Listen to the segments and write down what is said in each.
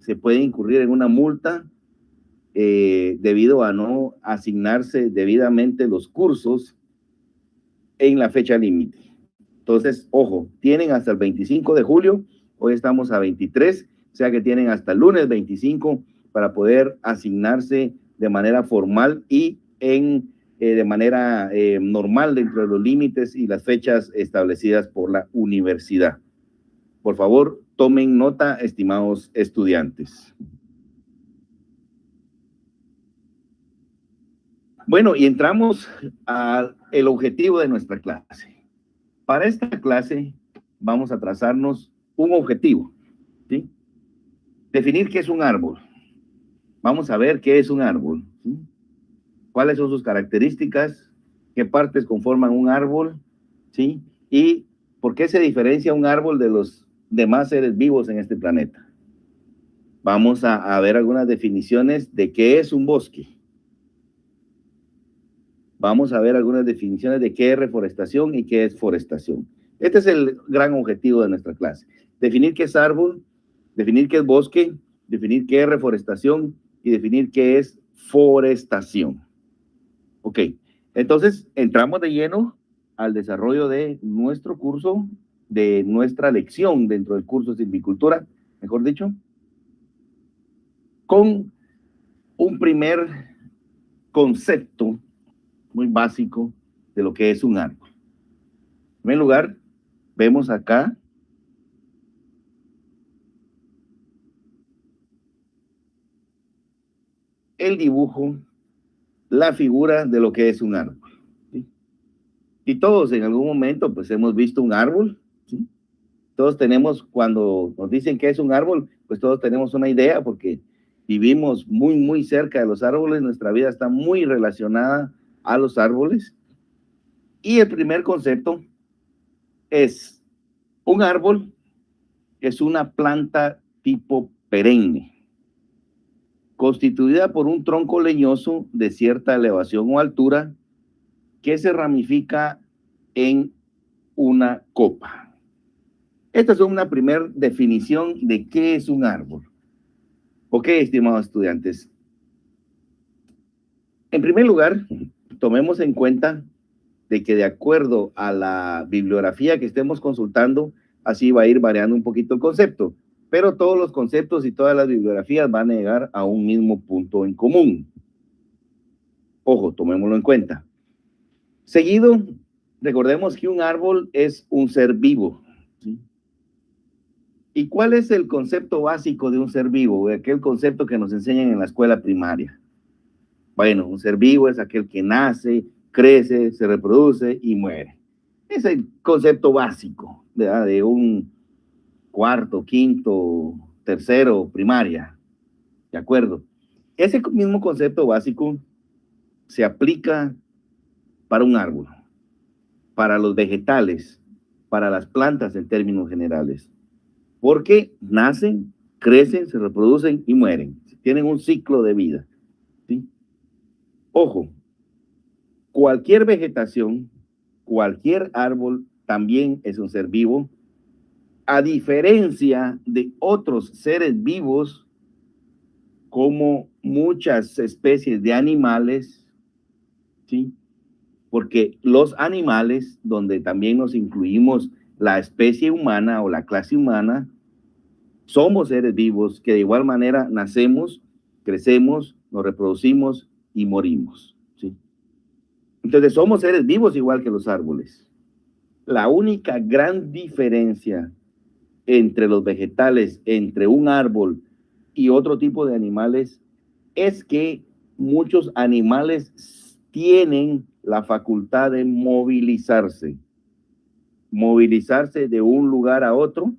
se puede incurrir en una multa debido a no asignarse debidamente los cursos en la fecha límite. Entonces, ojo, tienen hasta el 25 de julio, hoy estamos a 23, o sea que tienen hasta el lunes 25 para poder asignarse de manera formal y de manera normal dentro de los límites y las fechas establecidas por la universidad. Por favor, tomen nota, estimados estudiantes. Bueno, y entramos al objetivo de nuestra clase. Para esta clase vamos a trazarnos un objetivo, ¿sí? Definir qué es un árbol. Vamos a ver qué es un árbol, ¿sí? Cuáles son sus características, qué partes conforman un árbol, ¿sí? Y por qué se diferencia un árbol de los demás seres vivos en este planeta. Vamos a ver algunas definiciones de qué es un bosque. Vamos a ver algunas definiciones de qué es reforestación y qué es forestación. Este es el gran objetivo de nuestra clase. Definir qué es árbol, definir qué es bosque, definir qué es reforestación y definir qué es forestación. Ok, entonces entramos de lleno al desarrollo de nuestro curso, de nuestra lección dentro del curso de silvicultura, mejor dicho, con un primer concepto muy básico de lo que es un árbol. En primer lugar, vemos acá el dibujo, la figura de lo que es un árbol, ¿sí? Y todos en algún momento pues hemos visto un árbol, ¿sí? Todos tenemos, cuando nos dicen que es un árbol, pues todos tenemos una idea porque vivimos muy cerca de los árboles, nuestra vida está muy relacionada a los árboles. Y el primer concepto es un árbol, es una planta tipo perenne, constituida por un tronco leñoso de cierta elevación o altura que se ramifica en una copa. Esta es una primera definición de qué es un árbol. Ok, estimados estudiantes. En primer lugar, tomemos en cuenta de que de acuerdo a la bibliografía que estemos consultando, así va a ir variando un poquito el concepto, pero todos los conceptos y todas las bibliografías van a llegar a un mismo punto en común. Ojo, tomémoslo en cuenta. Seguido, recordemos que un árbol es un ser vivo, ¿sí? ¿Y cuál es el concepto básico de un ser vivo? Aquel concepto que nos enseñan en la escuela primaria. Bueno, un ser vivo es aquel que nace, crece, se reproduce y muere. Es el concepto básico, ¿verdad? De un cuarto, quinto, tercero, primaria. ¿De acuerdo? Ese mismo concepto básico se aplica para un árbol, para los vegetales, para las plantas en términos generales. Porque nacen, crecen, se reproducen y mueren. Tienen un ciclo de vida, ¿sí? Ojo, cualquier vegetación, cualquier árbol también es un ser vivo, a diferencia de otros seres vivos como muchas especies de animales, ¿sí? Porque los animales, donde también nos incluimos la especie humana o la clase humana, somos seres vivos que de igual manera nacemos, crecemos, nos reproducimos y morimos, ¿sí? Entonces somos seres vivos igual que los árboles. La única gran diferencia entre los vegetales, entre un árbol y otro tipo de animales, es que muchos animales tienen la facultad de movilizarse de un lugar a otro,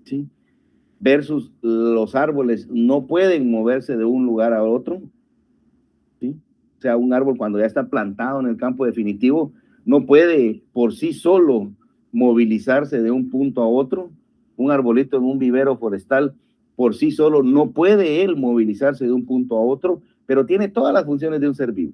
¿sí? Versus los árboles no pueden moverse de un lugar a otro, ¿sí? O sea, un árbol cuando ya está plantado en el campo definitivo no puede por sí solo movilizarse de un punto a otro. Un arbolito en un vivero forestal por sí solo no puede él movilizarse de un punto a otro, pero tiene todas las funciones de un ser vivo.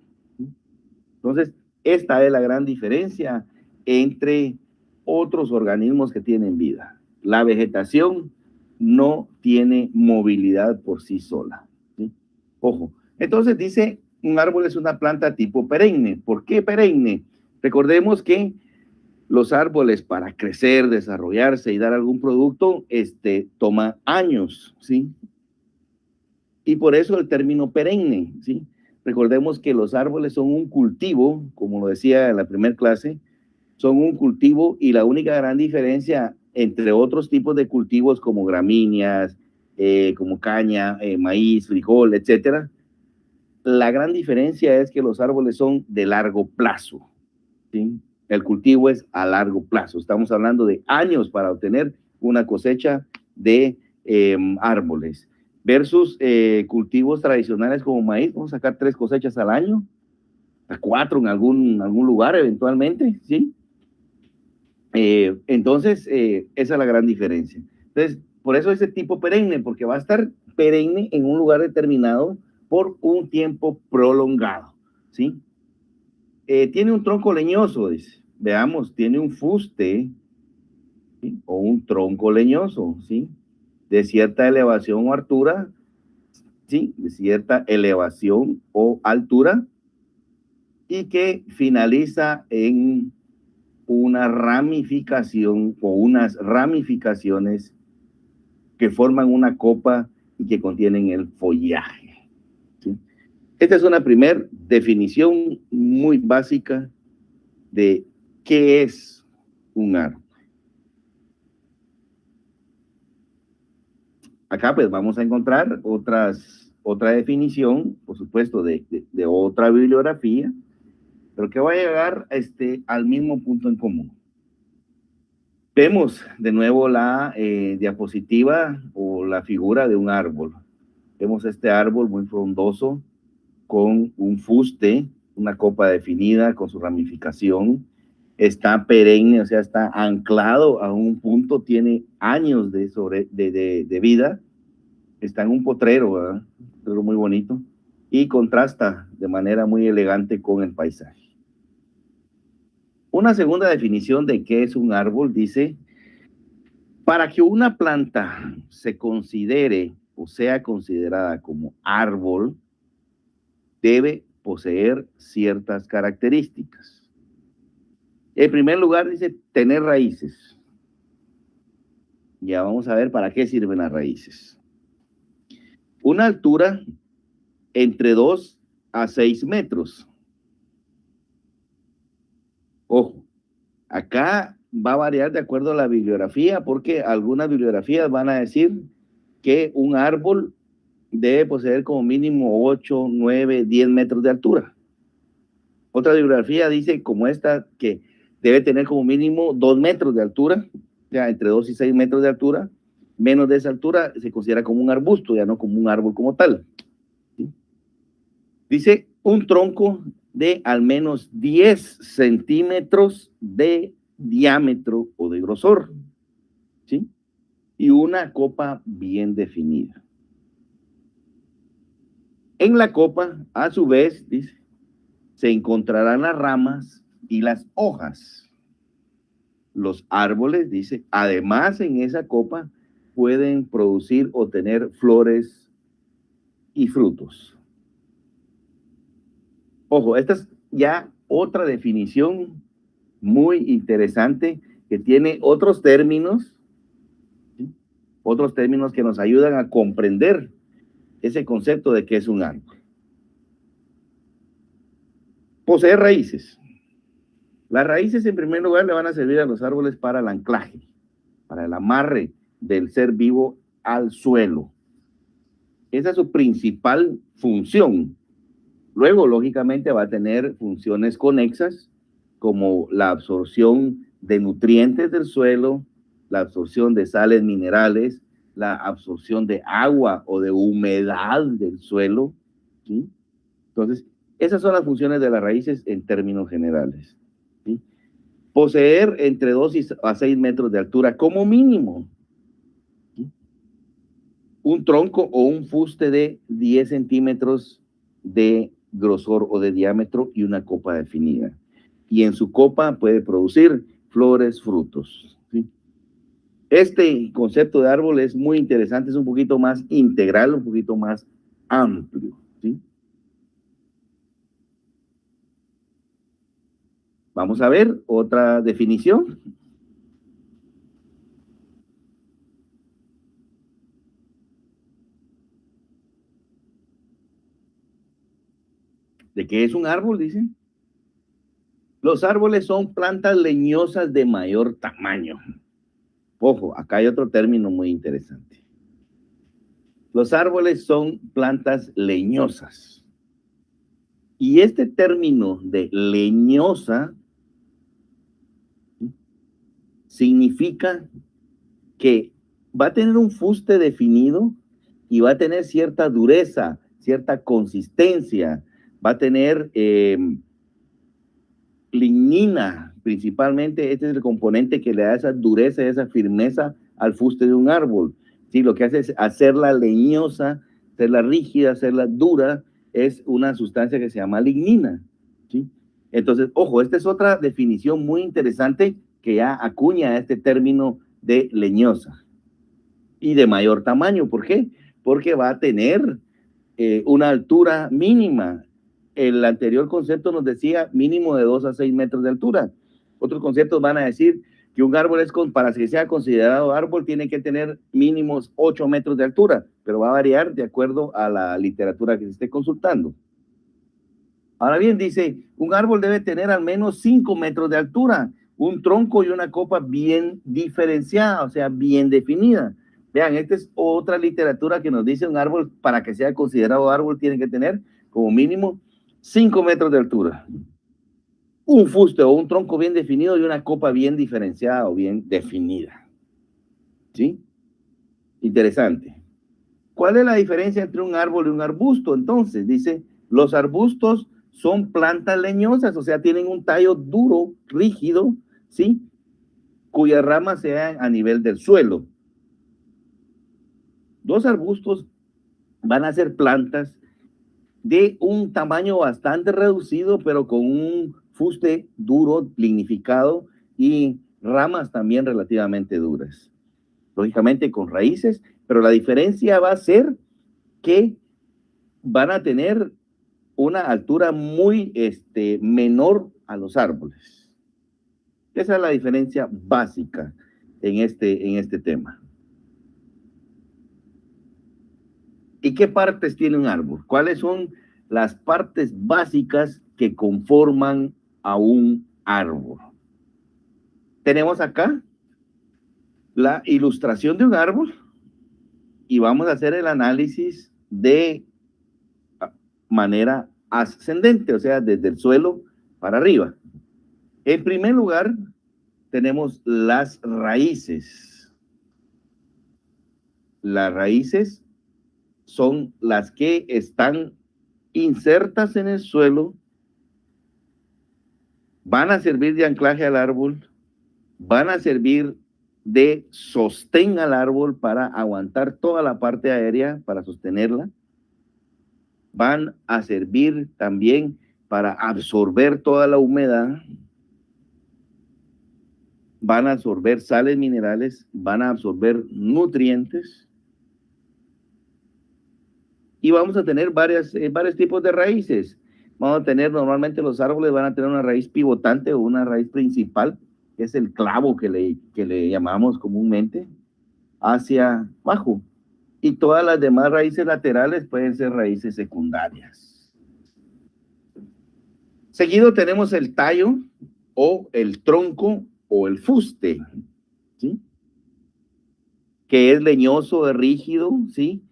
Entonces, esta es la gran diferencia entre otros organismos que tienen vida. La vegetación no tiene movilidad por sí sola, ¿sí? Ojo, entonces dice, un árbol es una planta tipo perenne. ¿Por qué perenne? Recordemos que los árboles para crecer, desarrollarse y dar algún producto, toma años, ¿sí? Y por eso el término perenne, ¿sí? Recordemos que los árboles son un cultivo, como lo decía en la primera clase, son un cultivo y la única gran diferencia entre otros tipos de cultivos como gramíneas, como caña, maíz, frijol, etcétera, la gran diferencia es que los árboles son de largo plazo, ¿sí? El cultivo es a largo plazo. Estamos hablando de años para obtener una cosecha de árboles versus cultivos tradicionales como maíz. Vamos a sacar 3 cosechas al año, a 4 en algún lugar eventualmente, ¿sí? Entonces, esa es la gran diferencia. Entonces, por eso ese tipo perenne, porque va a estar perenne en un lugar determinado por un tiempo prolongado, ¿sí? Tiene un tronco leñoso, dice. Veamos, tiene un fuste, ¿sí? O un tronco leñoso, ¿sí? De cierta elevación o altura, ¿sí? De cierta elevación o altura, y que finaliza en una ramificación o unas ramificaciones que forman una copa y que contienen el follaje, ¿sí? Esta es una primera definición muy básica de qué es un árbol. Acá pues vamos a encontrar otra definición, por supuesto, de otra bibliografía, pero que va a llegar al mismo punto en común. Vemos de nuevo la diapositiva o la figura de un árbol. Vemos este árbol muy frondoso con un fuste, una copa definida con su ramificación. Está perenne, o sea, está anclado a un punto, tiene años de vida. Está en un potrero, ¿verdad? Un potrero muy bonito y contrasta de manera muy elegante con el paisaje. Una segunda definición de qué es un árbol dice: para que una planta se considere o sea considerada como árbol, debe poseer ciertas características. En primer lugar, dice tener raíces. Ya vamos a ver para qué sirven las raíces. Una altura entre 2 a 6 metros. Ojo, acá va a variar de acuerdo a la bibliografía, porque algunas bibliografías van a decir que un árbol debe poseer como mínimo 8, 9, 10 metros de altura. Otra bibliografía dice, como esta, que debe tener como mínimo 2 metros de altura, ya entre 2 y 6 metros de altura. Menos de esa altura se considera como un arbusto, ya no como un árbol como tal, ¿sí? Dice un tronco de al menos 10 centímetros de diámetro o de grosor, ¿sí? Y una copa bien definida. En la copa, a su vez, dice, se encontrarán las ramas y las hojas. Los árboles, dice, además en esa copa pueden producir o tener flores y frutos. Ojo, esta es ya otra definición muy interesante que tiene otros términos, ¿sí? Otros términos que nos ayudan a comprender ese concepto de qué es un árbol. Poseer raíces. Las raíces, en primer lugar, le van a servir a los árboles para el anclaje, para el amarre del ser vivo al suelo. Esa es su principal función. Luego, lógicamente, va a tener funciones conexas, como la absorción de nutrientes del suelo, la absorción de sales minerales, la absorción de agua o de humedad del suelo, ¿sí? Entonces, esas son las funciones de las raíces en términos generales, ¿sí? Poseer entre 2 a 6 metros de altura como mínimo, ¿sí? Un tronco o un fuste de 10 centímetros de grosor o de diámetro y una copa definida. Y en su copa puede producir flores, frutos, ¿sí? Este concepto de árbol es muy interesante, es un poquito más integral, un poquito más amplio, ¿sí? Vamos a ver otra definición. ¿De qué es un árbol? Dice. Los árboles son plantas leñosas de mayor tamaño. Ojo, acá hay otro término muy interesante. Los árboles son plantas leñosas. Y este término de leñosa significa que va a tener un fuste definido y va a tener cierta dureza, cierta consistencia, va a tener lignina, principalmente. Este es el componente que le da esa dureza, esa firmeza al fuste de un árbol. Sí, lo que hace es hacerla leñosa, hacerla rígida, hacerla dura, es una sustancia que se llama lignina. ¿Sí? Entonces, ojo, esta es otra definición muy interesante que ya acuña este término de leñosa y de mayor tamaño. ¿Por qué? Porque va a tener una altura mínima. El anterior concepto nos decía mínimo de 2 a 6 metros de altura. Otros conceptos van a decir que un árbol es, para que sea considerado árbol, tiene que tener mínimos 8 metros de altura, pero va a variar de acuerdo a la literatura que se esté consultando. Ahora bien, dice, un árbol debe tener al menos 5 metros de altura, un tronco y una copa bien diferenciada, o sea, bien definida. Vean, esta es otra literatura que nos dice un árbol, para que sea considerado árbol, tiene que tener como mínimo 5 metros de altura, un fuste o un tronco bien definido y una copa bien diferenciada o bien definida. ¿Sí? Interesante. ¿Cuál es la diferencia entre un árbol y un arbusto? Entonces, dice, los arbustos son plantas leñosas, o sea, tienen un tallo duro, rígido, ¿sí? Cuyas ramas sean a nivel del suelo. Los arbustos van a ser plantas de un tamaño bastante reducido, pero con un fuste duro, lignificado y ramas también relativamente duras. Lógicamente con raíces, pero la diferencia va a ser que van a tener una altura muy menor a los árboles. Esa es la diferencia básica en este tema. ¿Y qué partes tiene un árbol? ¿Cuáles son las partes básicas que conforman a un árbol? Tenemos acá la ilustración de un árbol y vamos a hacer el análisis de manera ascendente, o sea, desde el suelo para arriba. En primer lugar, tenemos las raíces. Las raíces son las que están insertas en el suelo, van a servir de anclaje al árbol, van a servir de sostén al árbol para aguantar toda la parte aérea, para sostenerla, van a servir también para absorber toda la humedad, van a absorber sales minerales, van a absorber nutrientes y vamos a tener varios tipos de raíces. Vamos a tener, normalmente los árboles van a tener una raíz pivotante o una raíz principal, que es el clavo que le llamamos comúnmente, hacia abajo. Y todas las demás raíces laterales pueden ser raíces secundarias. Seguido tenemos el tallo o el tronco o el fuste, ¿sí? Que es leñoso, es rígido, ¿sí?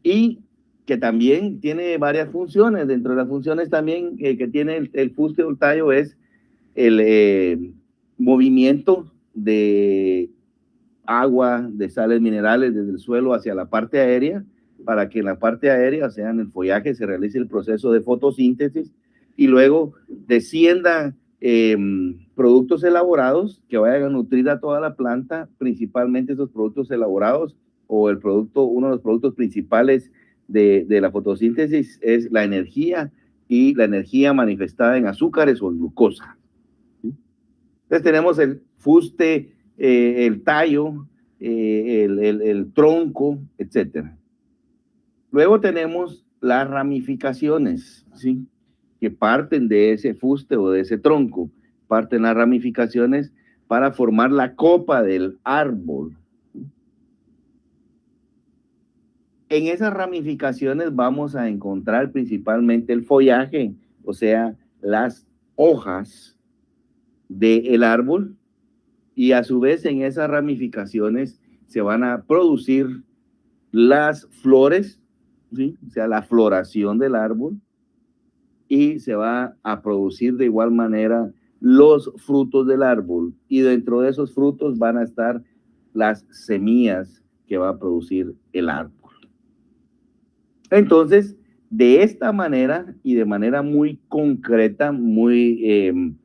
Y que también tiene varias funciones. Dentro de las funciones también que tiene el fuste o el tallo es el movimiento de agua, de sales minerales desde el suelo hacia la parte aérea, para que en la parte aérea, o sea, en el follaje, se realice el proceso de fotosíntesis y luego descienda productos elaborados que vayan a nutrir a toda la planta, principalmente esos productos elaborados o el producto, uno de los productos principales de la fotosíntesis es la energía y la energía manifestada en azúcares o en glucosa. Entonces tenemos el fuste el tallo, el tronco, etcétera. Luego tenemos las ramificaciones, ¿sí? Que parten de ese fuste o de ese tronco, parten las ramificaciones para formar la copa del árbol. En esas ramificaciones vamos a encontrar principalmente el follaje, o sea, las hojas del árbol, y a su vez en esas ramificaciones se van a producir las flores, ¿sí? O sea, la floración del árbol, y se va a producir de igual manera los frutos del árbol, y dentro de esos frutos van a estar las semillas que va a producir el árbol. Entonces, de esta manera y de manera muy concreta, muy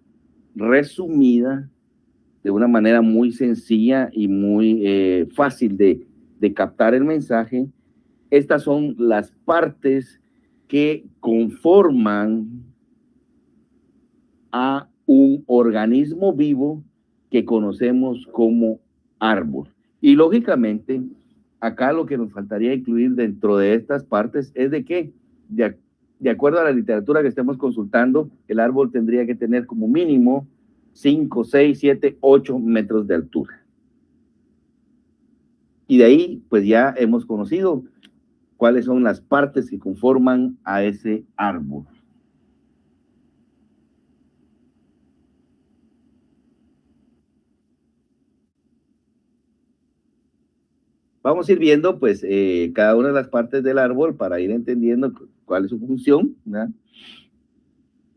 resumida, de una manera muy sencilla y muy fácil de captar el mensaje, estas son las partes que conforman a un organismo vivo que conocemos como árbol. Y lógicamente, acá lo que nos faltaría incluir dentro de estas partes es de que, de acuerdo a la literatura que estemos consultando, el árbol tendría que tener como mínimo 5, 6, 7, 8 metros de altura. Y de ahí, pues ya hemos conocido cuáles son las partes que conforman a ese árbol. Vamos a ir viendo, pues, cada una de las partes del árbol para ir entendiendo cuál es su función, ¿verdad?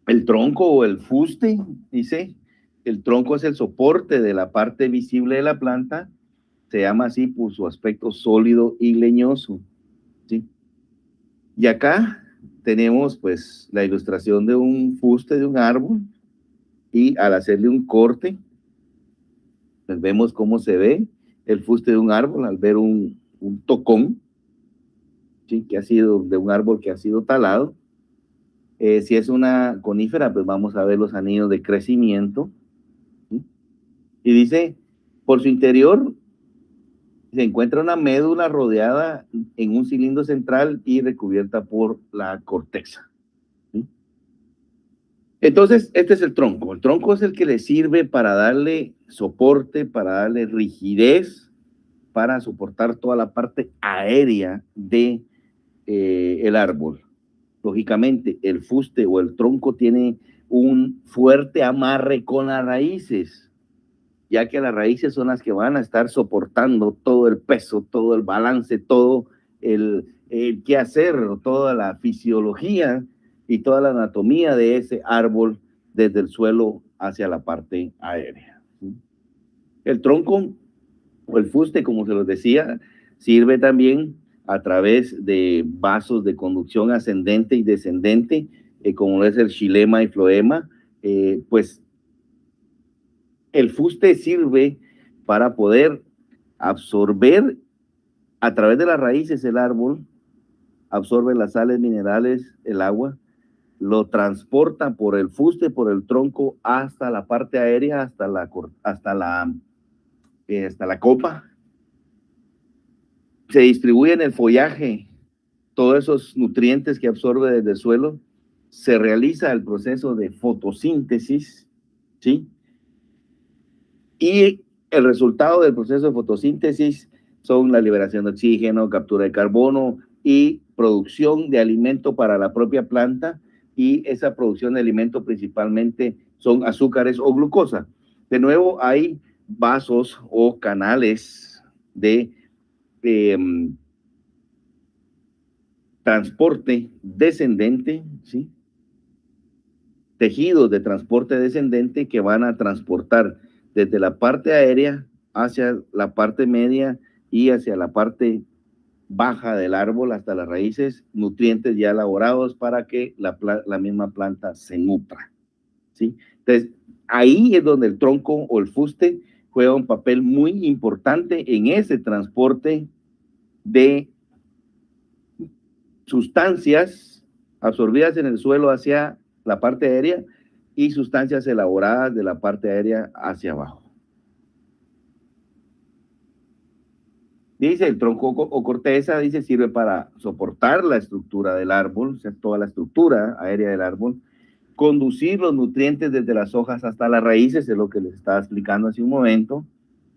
El tronco o el fuste, dice, el tronco es el soporte de la parte visible de la planta, se llama así por su aspecto sólido y leñoso, ¿sí? Y acá tenemos, pues, la ilustración de un fuste de un árbol, y al hacerle un corte, pues vemos cómo se ve el fuste de un árbol al ver un tocón, ¿sí? Que ha sido de un árbol que ha sido talado. Si es una conífera, pues vamos a ver los anillos de crecimiento, ¿sí? Y dice, por su interior se encuentra una médula rodeada en un cilindro central y recubierta por la corteza, ¿sí? Entonces, este es el tronco. El tronco es el que le sirve para darle soporte, para darle rigidez, para soportar toda la parte aérea de el árbol. Lógicamente, el fuste o el tronco tiene un fuerte amarre con las raíces, ya que las raíces son las que van a estar soportando todo el peso, todo el balance, todo el quehacer, toda la fisiología y toda la anatomía de ese árbol desde el suelo hacia la parte aérea. El tronco o el fuste, como se los decía, sirve también a través de vasos de conducción ascendente y descendente, como es el xilema y floema. Pues el fuste sirve para poder absorber a través de las raíces el árbol, absorbe las sales minerales, el agua, lo transporta por el fuste, por el tronco, hasta la parte aérea, hasta la copa. Se distribuye en el follaje todos esos nutrientes que absorbe desde el suelo, se realiza el proceso de fotosíntesis, ¿sí? Y el resultado del proceso de fotosíntesis son la liberación de oxígeno, captura de carbono y producción de alimento para la propia planta, y esa producción de alimento principalmente son azúcares o glucosa. De nuevo, hay vasos o canales de transporte descendente, ¿sí? Tejidos de transporte descendente que van a transportar desde la parte aérea hacia la parte media y hacia la parte baja del árbol hasta las raíces, nutrientes ya elaborados para que la misma planta se nutra, ¿sí? Entonces, ahí es donde el tronco o el fuste juega un papel muy importante en ese transporte de sustancias absorbidas en el suelo hacia la parte aérea y sustancias elaboradas de la parte aérea hacia abajo. Dice el tronco o corteza, dice, sirve para soportar la estructura del árbol, o sea, toda la estructura aérea del árbol, conducir los nutrientes desde las hojas hasta las raíces, es lo que les estaba explicando hace un momento,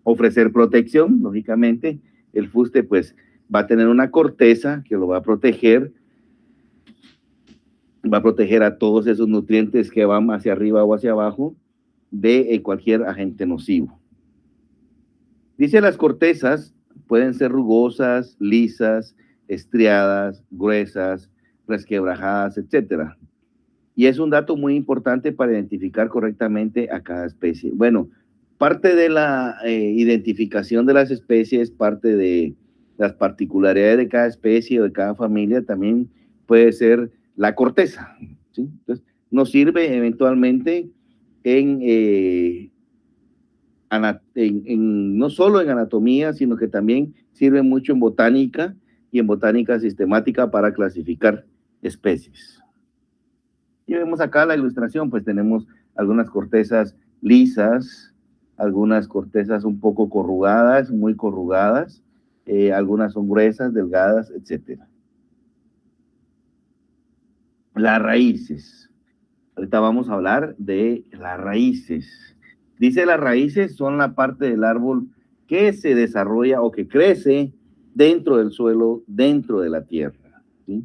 ofrecer protección, lógicamente, el fuste pues va a tener una corteza que lo va a proteger a todos esos nutrientes que van hacia arriba o hacia abajo de cualquier agente nocivo. Dice las cortezas pueden ser rugosas, lisas, estriadas, gruesas, resquebrajadas, etcétera. Y es un dato muy importante para identificar correctamente a cada especie. Bueno, parte de la identificación de las especies, parte de las particularidades de cada especie o de cada familia, también puede ser la corteza, ¿sí? Entonces, nos sirve eventualmente no solo en anatomía, sino que también sirve mucho en botánica y en botánica sistemática para clasificar especies. Y vemos acá la ilustración, pues tenemos algunas cortezas lisas, algunas cortezas un poco corrugadas, muy corrugadas, algunas son gruesas, delgadas, etc. Las raíces. Ahorita vamos a hablar de las raíces. Dice las raíces son la parte del árbol que se desarrolla o que crece dentro del suelo, dentro de la tierra, ¿sí?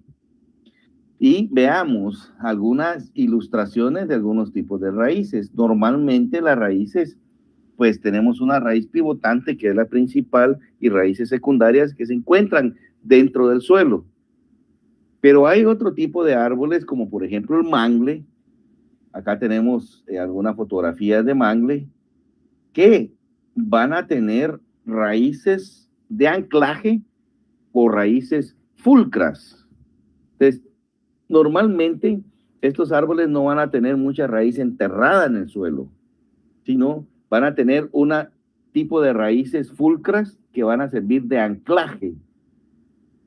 Y veamos algunas ilustraciones de algunos tipos de raíces. Normalmente las raíces, pues tenemos una raíz pivotante que es la principal y raíces secundarias que se encuentran dentro del suelo. Pero hay otro tipo de árboles como por ejemplo el mangle. Acá tenemos algunas fotografías de mangle que van a tener raíces de anclaje o raíces fulcras. Entonces, normalmente estos árboles no van a tener mucha raíz enterrada en el suelo, sino van a tener un tipo de raíces fulcras que van a servir de anclaje,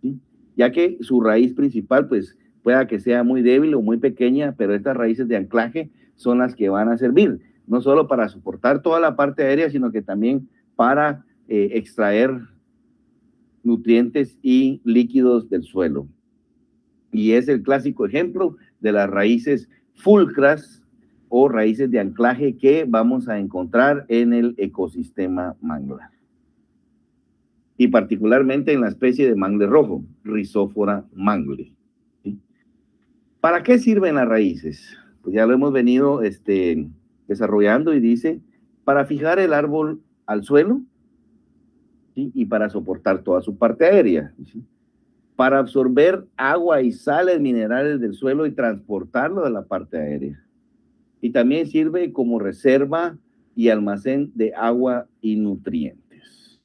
¿sí? Ya que su raíz principal pues pueda que sea muy débil o muy pequeña, pero estas raíces de anclaje son las que van a servir, no solo para soportar toda la parte aérea, sino que también para extraer nutrientes y líquidos del suelo. Y es el clásico ejemplo de las raíces fulcras o raíces de anclaje que vamos a encontrar en el ecosistema manglar. Y particularmente en la especie de mangle rojo, Rhizophyra mangle. ¿Sí? ¿Para qué sirven las raíces? Pues ya lo hemos venido desarrollando y dice, para fijar el árbol al suelo, ¿sí? Y para soportar toda su parte aérea, ¿sí? Para absorber agua y sales minerales del suelo y transportarlo de la parte aérea. Y también sirve como reserva y almacén de agua y nutrientes.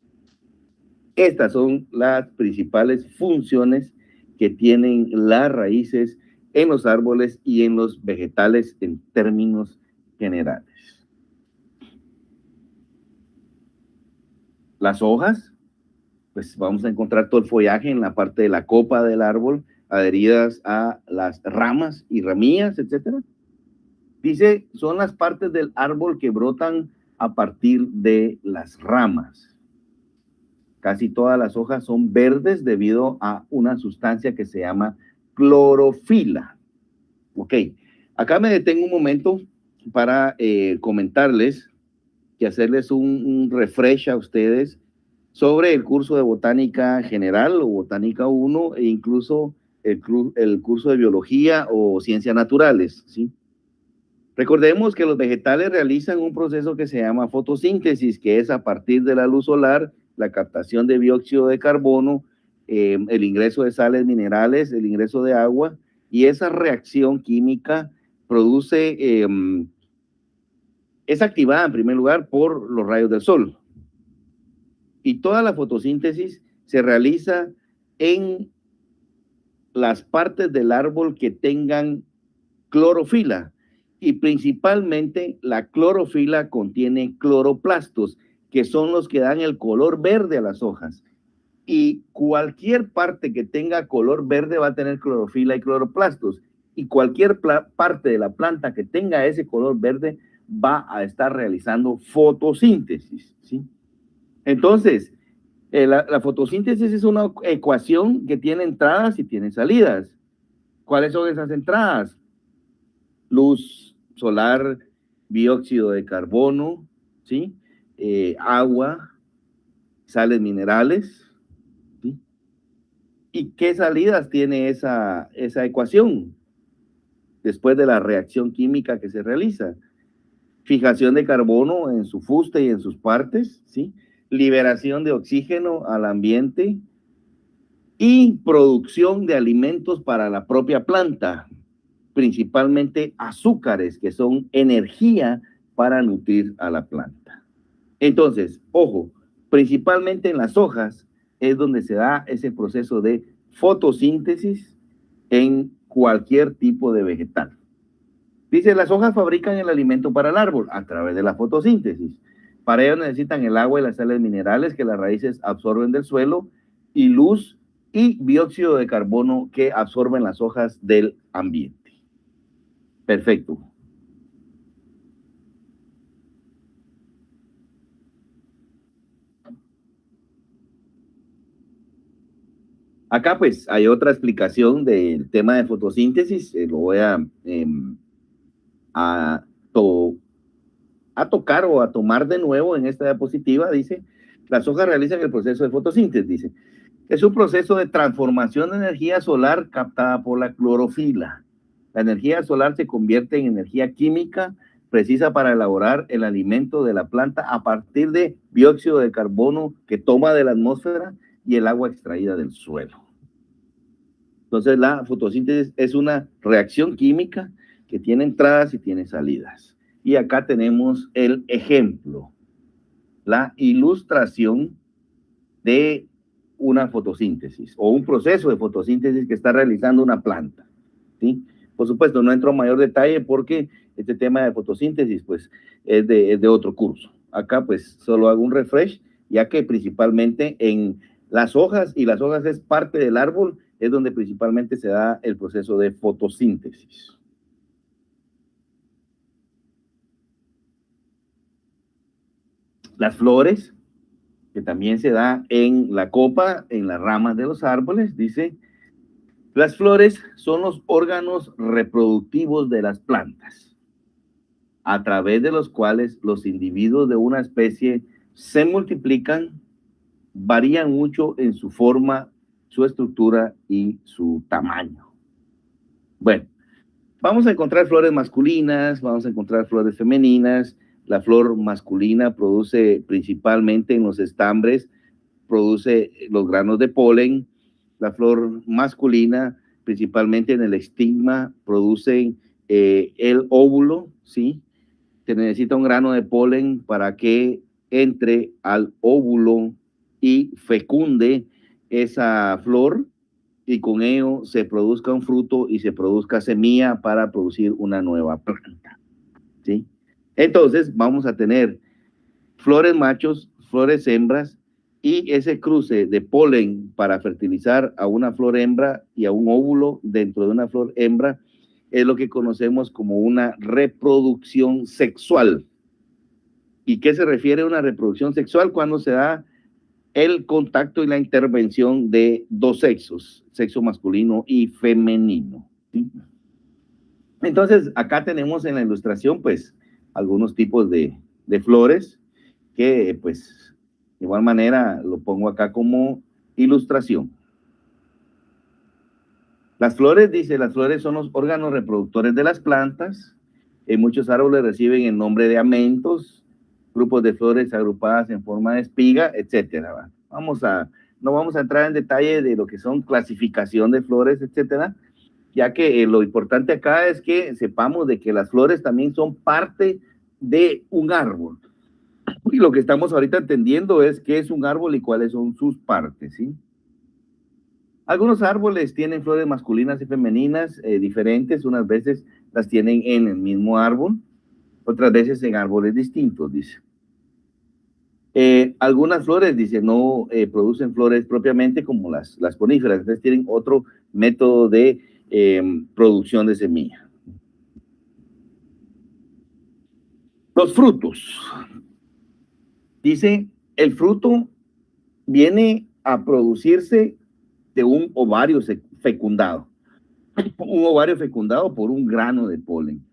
Estas son las principales funciones que tienen las raíces en los árboles y en los vegetales en términos generales. Las hojas, pues vamos a encontrar todo el follaje en la parte de la copa del árbol, adheridas a las ramas y ramillas, etcétera. Dice, son las partes del árbol que brotan a partir de las ramas. Casi todas las hojas son verdes debido a una sustancia que se llama clorofila. Ok, acá me detengo un momento para comentarles y hacerles un refresh a ustedes sobre el curso de botánica general o botánica 1 e incluso el curso de biología o ciencias naturales, ¿sí? Recordemos que los vegetales realizan un proceso que se llama fotosíntesis, que es a partir de la luz solar, la captación de dióxido de carbono, el ingreso de sales minerales, el ingreso de agua, y esa reacción química produce, es activada en primer lugar por los rayos del sol. Y toda la fotosíntesis se realiza en las partes del árbol que tengan clorofila, y principalmente la clorofila contiene cloroplastos, que son los que dan el color verde a las hojas. Y cualquier parte que tenga color verde va a tener clorofila y cloroplastos. Y cualquier parte de la planta que tenga ese color verde va a estar realizando fotosíntesis, ¿sí? Entonces, La fotosíntesis es una ecuación que tiene entradas y tiene salidas. ¿Cuáles son esas entradas? Luz solar, dióxido de carbono, ¿sí? Agua, sales minerales, ¿sí? ¿Y qué salidas tiene esa ecuación después de la reacción química que se realiza? Fijación de carbono en su fuste y en sus partes, ¿sí? Liberación de oxígeno al ambiente y producción de alimentos para la propia planta, principalmente azúcares, que son energía para nutrir a la planta. Entonces, ojo, principalmente en las hojas es donde se da ese proceso de fotosíntesis en cualquier tipo de vegetal. Dice, las hojas fabrican el alimento para el árbol a través de la fotosíntesis. Para ello necesitan el agua y las sales minerales que las raíces absorben del suelo y luz y dióxido de carbono que absorben las hojas del ambiente. Perfecto. Acá pues hay otra explicación del tema de fotosíntesis. Lo voy a, to, a tocar o a tomar de nuevo en esta diapositiva. Dice, las hojas realizan el proceso de fotosíntesis. Dice, es un proceso de transformación de energía solar captada por la clorofila. La energía solar se convierte en energía química precisa para elaborar el alimento de la planta a partir de dióxido de carbono que toma de la atmósfera y el agua extraída del suelo. Entonces, la fotosíntesis es una reacción química que tiene entradas y tiene salidas. Y acá tenemos el ejemplo, la ilustración de una fotosíntesis o un proceso de fotosíntesis que está realizando una planta, ¿sí? Por supuesto, no entro en mayor detalle porque este tema de fotosíntesis pues es de otro curso. Acá pues solo hago un refresh, ya que principalmente en las hojas, y las hojas es parte del árbol, es donde principalmente se da el proceso de fotosíntesis. Las flores, que también se da en la copa, en las ramas de los árboles, dice, las flores son los órganos reproductivos de las plantas, a través de los cuales los individuos de una especie se multiplican, varían mucho en su forma, su estructura y su tamaño. Bueno, vamos a encontrar flores masculinas, vamos a encontrar flores femeninas. La flor masculina produce principalmente en los estambres, produce los granos de polen. La flor masculina, principalmente en el estigma, produce el óvulo, ¿sí? Se necesita un grano de polen para que entre al óvulo y fecunde esa flor, y con ello se produzca un fruto y se produzca semilla para producir una nueva planta, ¿sí? Entonces vamos a tener flores machos, flores hembras, y ese cruce de polen para fertilizar a una flor hembra y a un óvulo dentro de una flor hembra es lo que conocemos como una reproducción sexual. ¿Y qué se refiere a una reproducción sexual? Cuando se da el contacto y la intervención de dos sexos, sexo masculino y femenino, ¿sí? Entonces, acá tenemos en la ilustración, pues, algunos tipos de flores que, pues, de igual manera lo pongo acá como ilustración. Las flores, dice, las flores son los órganos reproductores de las plantas. En muchos árboles reciben el nombre de amentos, grupos de flores agrupadas en forma de espiga, etcétera. No vamos a entrar en detalle de lo que son clasificación de flores, etcétera, ya que lo importante acá es que sepamos de que las flores también son parte de un árbol. Y lo que estamos ahorita entendiendo es qué es un árbol y cuáles son sus partes, ¿sí? Algunos árboles tienen flores masculinas y femeninas diferentes, unas veces las tienen en el mismo árbol, otras veces en árboles distintos, dice. Algunas flores, dice, no producen flores propiamente como las coníferas, entonces tienen otro método de producción de semilla. Los frutos. Dice, el fruto viene a producirse de un ovario fecundado. Un ovario fecundado por un grano de polen.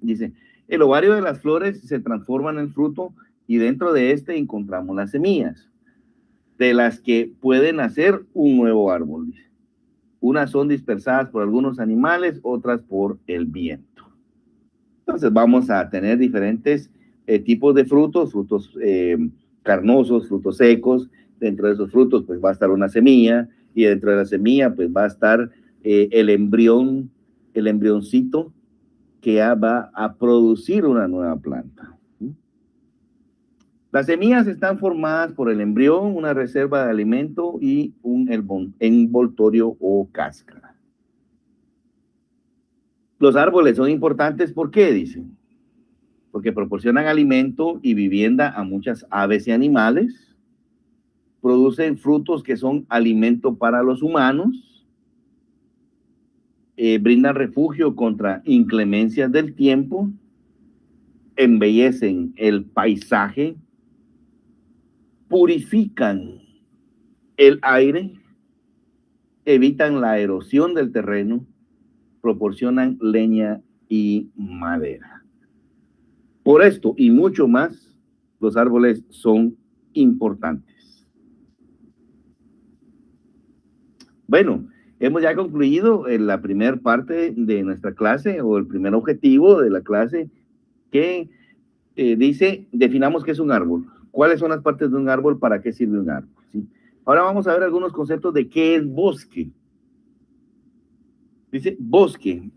Dice, el ovario de las flores se transforma en el fruto y dentro de este encontramos las semillas, de las que pueden hacer un nuevo árbol. Unas son dispersadas por algunos animales, otras por el viento. Entonces vamos a tener diferentes tipos de frutos, frutos carnosos, frutos secos. Dentro de esos frutos pues va a estar una semilla y dentro de la semilla pues va a estar el embrión, el embrioncito que va a producir una nueva planta. Las semillas están formadas por el embrión, una reserva de alimento y un envoltorio o cáscara. Los árboles son importantes, ¿por qué? Dicen. Porque proporcionan alimento y vivienda a muchas aves y animales, producen frutos que son alimento para los humanos, brindan refugio contra inclemencias del tiempo, embellecen el paisaje, purifican el aire, evitan la erosión del terreno, proporcionan leña y madera. Por esto y mucho más, los árboles son importantes. Bueno, hemos ya concluido la primera parte de nuestra clase o el primer objetivo de la clase que dice, definamos qué es un árbol, cuáles son las partes de un árbol, para qué sirve un árbol. ¿Sí? Ahora vamos a ver algunos conceptos de qué es bosque. Dice, bosque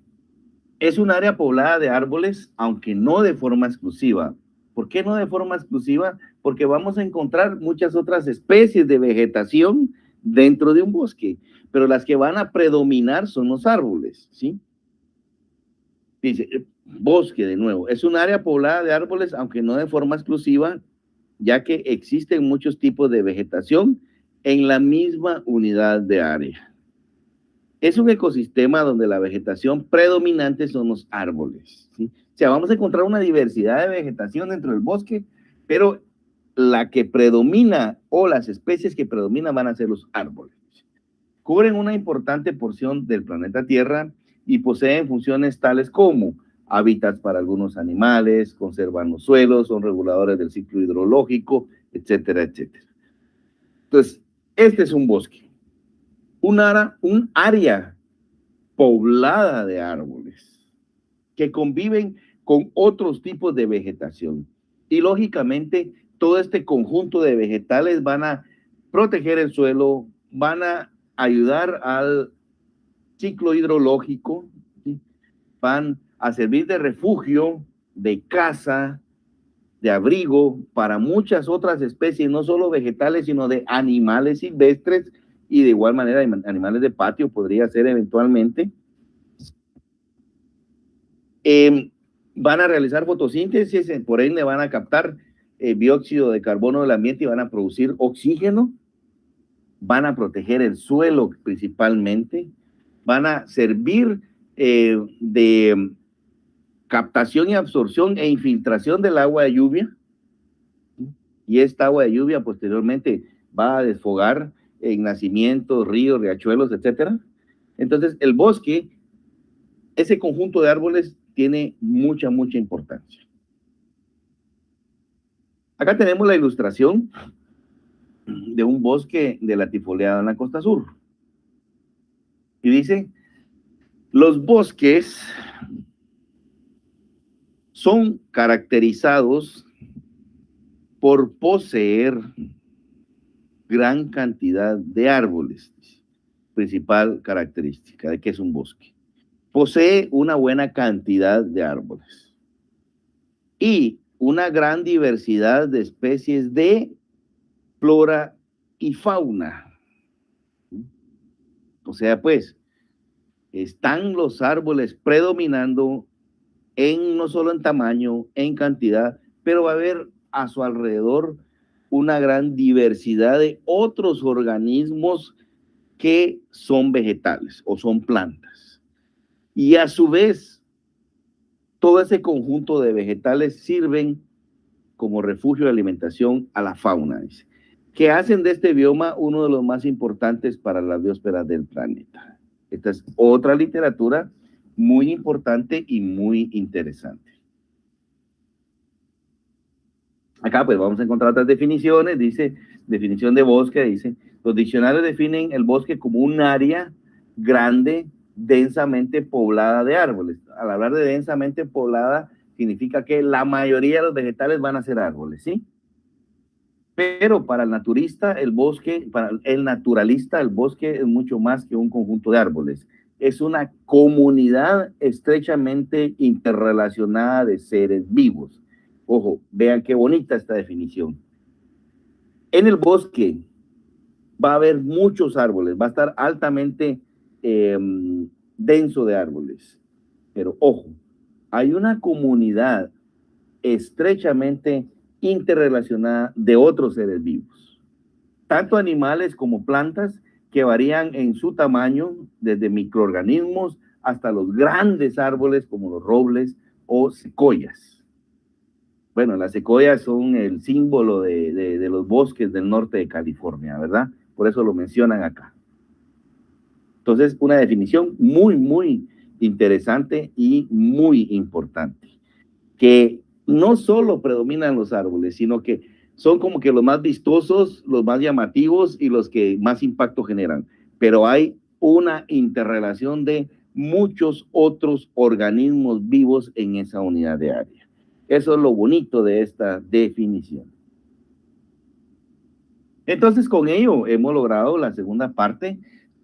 es un área poblada de árboles, aunque no de forma exclusiva. ¿Por qué no de forma exclusiva? Porque vamos a encontrar muchas otras especies de vegetación dentro de un bosque, pero las que van a predominar son los árboles, ¿sí? Dice, bosque de nuevo, es un área poblada de árboles, aunque no de forma exclusiva, ya que existen muchos tipos de vegetación en la misma unidad de área. Es un ecosistema donde la vegetación predominante son los árboles, ¿sí? O sea, vamos a encontrar una diversidad de vegetación dentro del bosque, pero la que predomina o las especies que predominan van a ser los árboles. Cubren una importante porción del planeta Tierra y poseen funciones tales como hábitats para algunos animales, conservan los suelos, son reguladores del ciclo hidrológico, etcétera, etcétera. Entonces, este es un bosque, un área poblada de árboles que conviven con otros tipos de vegetación. Y lógicamente, todo este conjunto de vegetales van a proteger el suelo, van a ayudar al ciclo hidrológico, ¿sí? Van a servir de refugio, de casa, de abrigo para muchas otras especies, no solo vegetales, sino de animales silvestres y de igual manera animales de patio podría ser eventualmente. Van a realizar fotosíntesis, por ende van a captar dióxido de carbono del ambiente y van a producir oxígeno, van a proteger el suelo principalmente, van a servir de captación y absorción e infiltración del agua de lluvia, y esta agua de lluvia posteriormente va a desfogar en nacimientos, ríos, riachuelos, etcétera. Entonces, el bosque, ese conjunto de árboles, tiene mucha importancia. Acá tenemos la ilustración de un bosque de latifoliado en la costa sur. Y dice, los bosques son caracterizados por poseer gran cantidad de árboles. Principal característica de que es un bosque. Posee una buena cantidad de árboles y una gran diversidad de especies de flora y fauna. O sea, pues, están los árboles predominando no solo en tamaño, en cantidad, pero va a haber a su alrededor una gran diversidad de otros organismos que son vegetales o son plantas. Y a su vez, todo ese conjunto de vegetales sirven como refugio de alimentación a la fauna. Dice. que hacen de este bioma uno de los más importantes para la biosfera del planeta. Esta es otra literatura muy importante y muy interesante. Acá pues vamos a encontrar otras definiciones, dice, definición de bosque, dice, los diccionarios definen el bosque como un área grande, densamente poblada de árboles. Al hablar de densamente poblada, significa que la mayoría de los vegetales van a ser árboles, ¿sí? Pero para el naturista, el bosque, para el naturalista, el bosque es mucho más que un conjunto de árboles. Es una comunidad estrechamente interrelacionada de seres vivos. Ojo, vean qué bonita esta definición. En el bosque va a haber muchos árboles, va a estar altamente denso de árboles. Pero ojo, hay una comunidad estrechamente interrelacionada de otros seres vivos, tanto animales como plantas que varían en su tamaño, desde microorganismos hasta los grandes árboles como los robles o secoyas. Bueno, las secoyas son el símbolo de los bosques del norte de California, ¿verdad? Por eso lo mencionan acá. Entonces, una definición muy, muy interesante y muy importante, que no solo predominan los árboles, sino que son como que los más vistosos, los más llamativos y los que más impacto generan. Pero hay una interrelación de muchos otros organismos vivos en esa unidad de área. Eso es lo bonito de esta definición. Entonces, con ello hemos logrado la segunda parte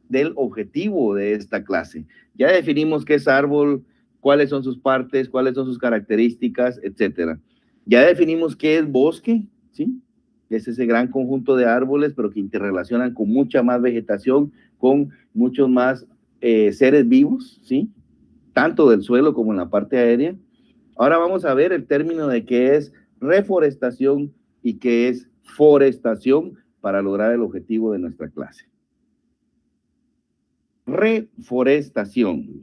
del objetivo de esta clase. Ya definimos qué es árbol, cuáles son sus partes, cuáles son sus características, etcétera. Ya definimos qué es bosque, ¿sí? Es ese gran conjunto de árboles, pero que interrelacionan con mucha más vegetación, con muchos más seres vivos, ¿sí? Tanto del suelo como en la parte aérea. Ahora vamos a ver el término de qué es reforestación y qué es forestación para lograr el objetivo de nuestra clase. Reforestación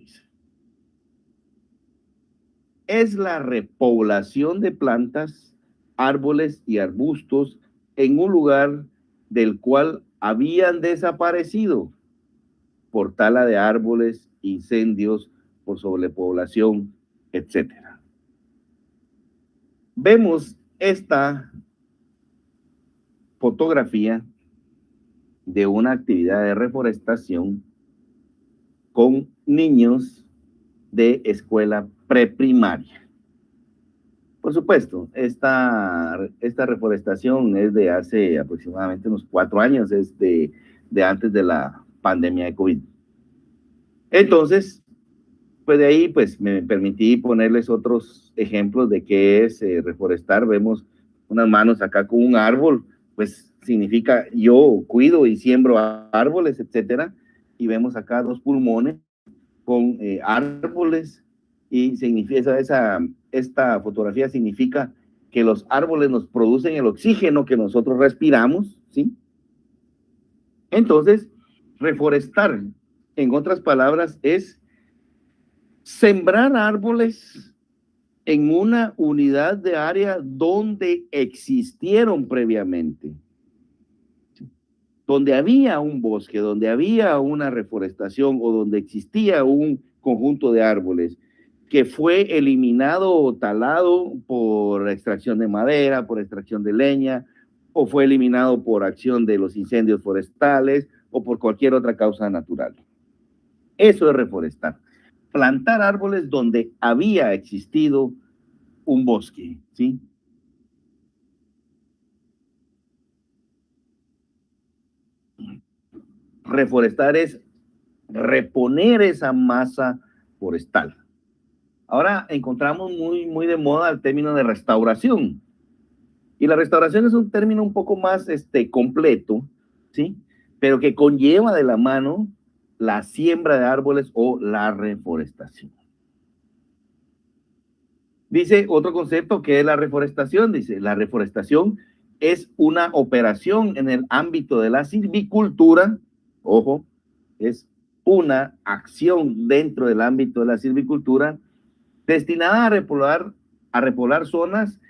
es la repoblación de plantas, árboles y arbustos en un lugar del cual habían desaparecido por tala de árboles, incendios, por sobrepoblación, etc. Vemos esta fotografía de una actividad de reforestación con niños de escuela preprimaria. Por supuesto, esta reforestación es de hace aproximadamente unos 4 años, es de antes de la pandemia de COVID. Entonces, pues de ahí pues me permití ponerles otros ejemplos de qué es reforestar. Vemos unas manos acá con un árbol, pues significa yo cuido y siembro árboles, etcétera. Y vemos acá 2 pulmones con árboles y significa esta fotografía significa que los árboles nos producen el oxígeno que nosotros respiramos, ¿sí? Entonces, reforestar, en otras palabras, es sembrar árboles en una unidad de área donde existieron previamente, donde había un bosque, donde había una reforestación o donde existía un conjunto de árboles que fue eliminado o talado por extracción de madera, por extracción de leña, o fue eliminado por acción de los incendios forestales o por cualquier otra causa natural. Eso es reforestar. Plantar árboles donde había existido un bosque, ¿sí? Reforestar es reponer esa masa forestal. Ahora encontramos muy de moda el término de restauración. Y la restauración es un término un poco más completo, ¿sí? Pero que conlleva de la mano la siembra de árboles o la reforestación. Dice otro concepto que es la reforestación. Dice, la reforestación es una operación en el ámbito de la silvicultura. Ojo, es una acción dentro del ámbito de la silvicultura destinada a repoblar zonas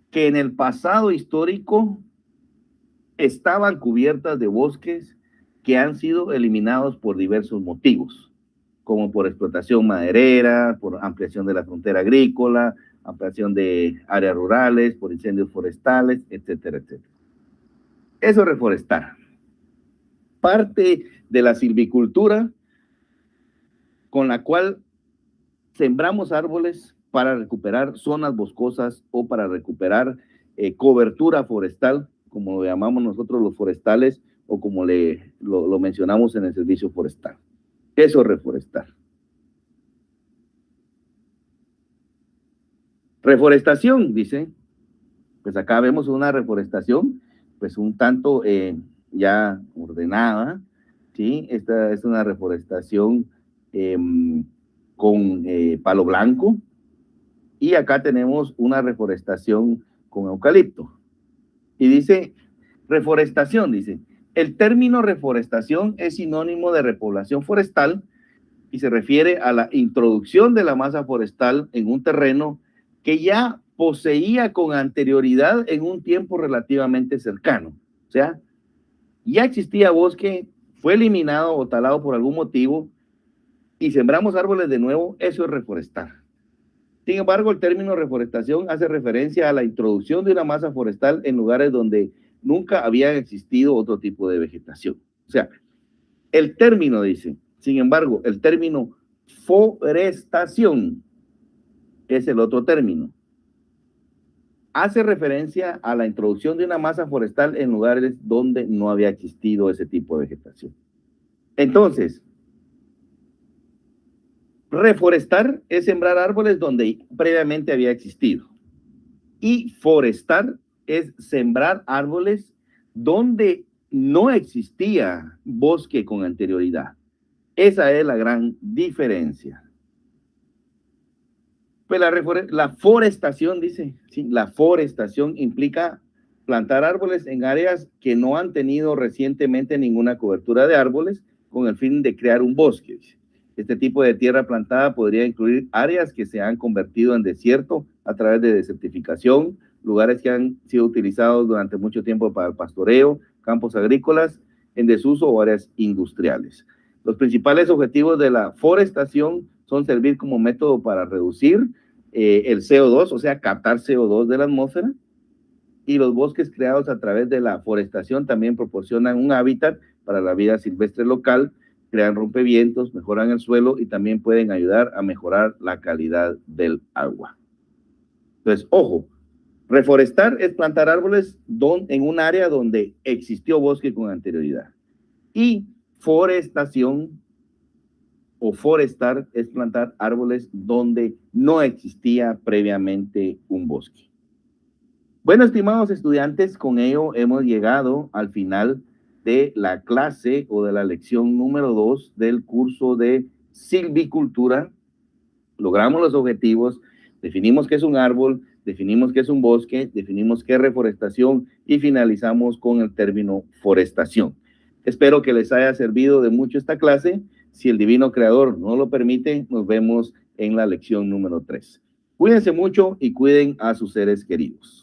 que en el pasado histórico estaban cubiertas de bosques que han sido eliminados por diversos motivos, como por explotación maderera, por ampliación de la frontera agrícola, ampliación de áreas rurales, por incendios forestales, etcétera, etcétera. Eso es reforestar. Parte de la silvicultura con la cual sembramos árboles para recuperar zonas boscosas o para recuperar cobertura forestal, como lo llamamos nosotros los forestales o como lo mencionamos en el servicio forestal. Eso es reforestar. Reforestación, dice, pues acá vemos una reforestación, pues un tanto ya ordenada, ¿sí? Esta es una reforestación con palo blanco, y acá tenemos una reforestación con eucalipto. Y dice, reforestación, dice, el término reforestación es sinónimo de repoblación forestal y se refiere a la introducción de la masa forestal en un terreno que ya poseía con anterioridad en un tiempo relativamente cercano. O sea, ya existía bosque, fue eliminado o talado por algún motivo y sembramos árboles de nuevo, eso es reforestar. Sin embargo, el término reforestación hace referencia a la introducción de una masa forestal en lugares donde nunca había existido otro tipo de vegetación. O sea, el término dice, sin embargo, el término forestación es el otro término. Hace referencia a la introducción de una masa forestal en lugares donde no había existido ese tipo de vegetación. Entonces, reforestar es sembrar árboles donde previamente había existido. Y forestar es sembrar árboles donde no existía bosque con anterioridad. Esa es la gran diferencia. Pues la forestación, dice, sí, la forestación implica plantar árboles en áreas que no han tenido recientemente ninguna cobertura de árboles con el fin de crear un bosque. Este tipo de tierra plantada podría incluir áreas que se han convertido en desierto a través de desertificación, lugares que han sido utilizados durante mucho tiempo para el pastoreo, campos agrícolas en desuso o áreas industriales. Los principales objetivos de la forestación son servir como método para reducir el CO2, o sea, captar CO2 de la atmósfera, y los bosques creados a través de la forestación también proporcionan un hábitat para la vida silvestre local, crean rompevientos, mejoran el suelo y también pueden ayudar a mejorar la calidad del agua. Entonces, ojo, reforestar es plantar árboles en un área donde existió bosque con anterioridad. Y forestación o forestar es plantar árboles donde no existía previamente un bosque. Bueno, estimados estudiantes, con ello hemos llegado al final de la clase o de la lección número 2 del curso de silvicultura. Logramos los objetivos, definimos qué es un árbol, definimos qué es un bosque, definimos qué es reforestación y finalizamos con el término forestación. Espero que les haya servido de mucho esta clase. Si el divino creador no lo permite, nos vemos en la lección número 3. Cuídense mucho y cuiden a sus seres queridos.